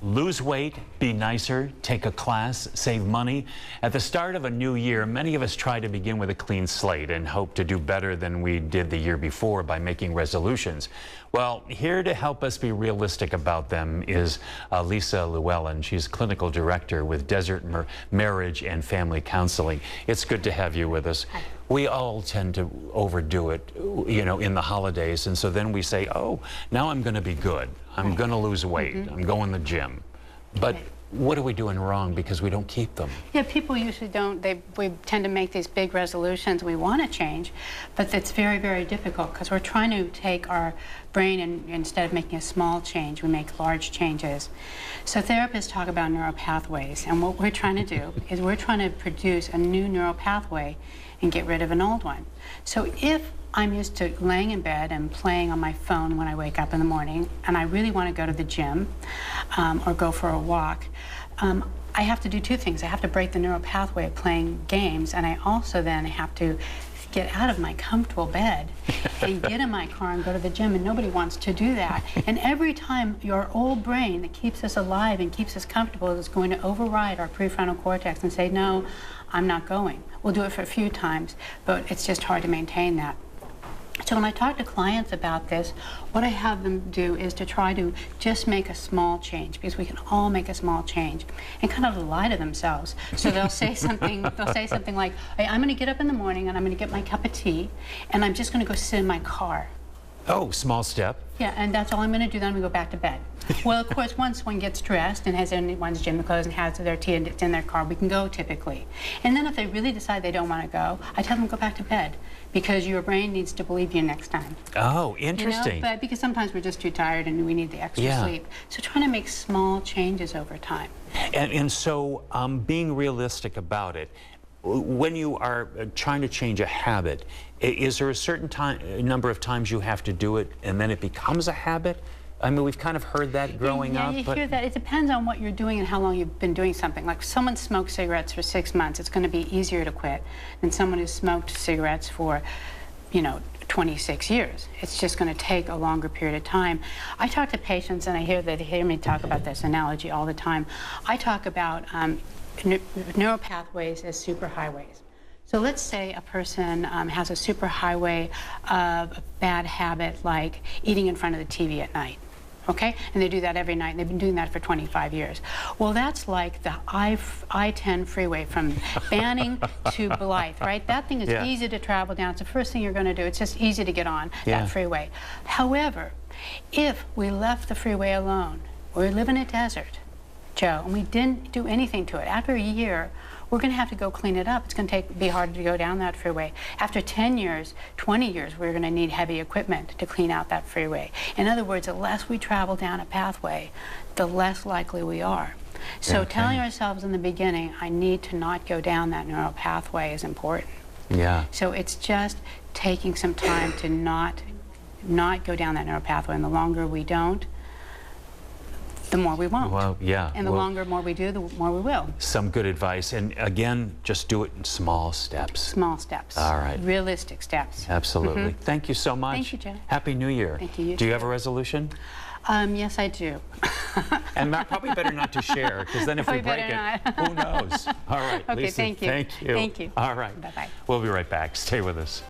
Lose weight, be nicer, take a class, save money. At the start of a new year, many of us try to begin with a clean slate and hope to do better than we did the year before by making resolutions. Well, here to help us be realistic about them is Lisa Llewellyn. She's clinical director with Desert Marriage and Family Counseling. It's good to have you with us. Hi. We all tend to overdo it, you know, in the holidays, and so then we say, oh, now I'm going to be good. I'm going to lose weight. I'm going to the gym. But what are we doing wrong because we don't keep them? Yeah, people usually don't. We tend to make these big resolutions. We want to change, but it's very, very difficult because we're trying to take our brain and instead of making a small change, we make large changes. So therapists talk about neural pathways, and what we're trying to do is we're trying to produce a new neural pathway and get rid of an old one. So if I'm used to laying in bed and playing on my phone when I wake up in the morning, and I really want to go to the gym or go for a walk, I have to do two things. I have to break the neural pathway of playing games, and I also then have to get out of my comfortable bed and get in my car and go to the gym, and nobody wants to do that. And every time your old brain that keeps us alive and keeps us comfortable is going to override our prefrontal cortex and say, no, I'm not going. We'll do it for a few times, but it's just hard to maintain that. So when I talk to clients about this, what I have them do is to try to just make a small change, because we can all make a small change, and kind of lie to themselves. So they'll say something like, hey, I'm going to get up in the morning and I'm going to get my cup of tea and I'm just going to go sit in my car. Oh, small step. Yeah, and that's all I'm going to do. Then I'm going to go back to bed. Well, of course, once one gets dressed and has one's gym clothes and has their tea and it's in their car, we can go typically. And then if they really decide they don't want to go, I tell them to go back to bed, because your brain needs to believe you next time. Oh, interesting. You know? But because sometimes we're just too tired and we need the extra sleep. So trying to make small changes over time. And so being realistic about it, when you are trying to change a habit, is there a certain number of times you have to do it and then it becomes a habit? I mean, we've kind of heard that growing up. Yeah, you hear that. It depends on what you're doing and how long you've been doing something. Like if someone smokes cigarettes for 6 months, it's going to be easier to quit than someone who's smoked cigarettes for, 26 years. It's just going to take a longer period of time. I talk to patients, and they hear me talk about this analogy all the time. I talk about neural pathways as superhighways. So let's say a person has a superhighway of a bad habit like eating in front of the TV at night. Okay? And they do that every night, and they've been doing that for 25 years. Well, that's like the I-10 freeway from Banning to Blythe, right? That thing is easy to travel down. It's the first thing you're going to do. It's just easy to get on that freeway. However, if we left the freeway alone, or we live in a desert, Joe, and we didn't do anything to it, after a year, we're going to have to go clean it up. It's going to be hard to go down that freeway. After 10 years, 20 years, we're going to need heavy equipment to clean out that freeway. In other words, the less we travel down a pathway, the less likely we are. So telling ourselves in the beginning, I need to not go down that neural pathway is important. Yeah. So it's just taking some time to not go down that neural pathway, and the longer we don't, the more we won't. Well, yeah. And the more we do, the more we will. Some good advice. And again, just do it in small steps. Small steps. All right. Realistic steps. Absolutely. Thank you so much. Thank you, Jen. Happy New Year. Thank you. Do you have a resolution? Yes, I do. And probably better not to share, because then if we break it, who knows? All right. Okay, Lisa, thank you. Thank you. Thank you. All right. Bye-bye. We'll be right back. Stay with us.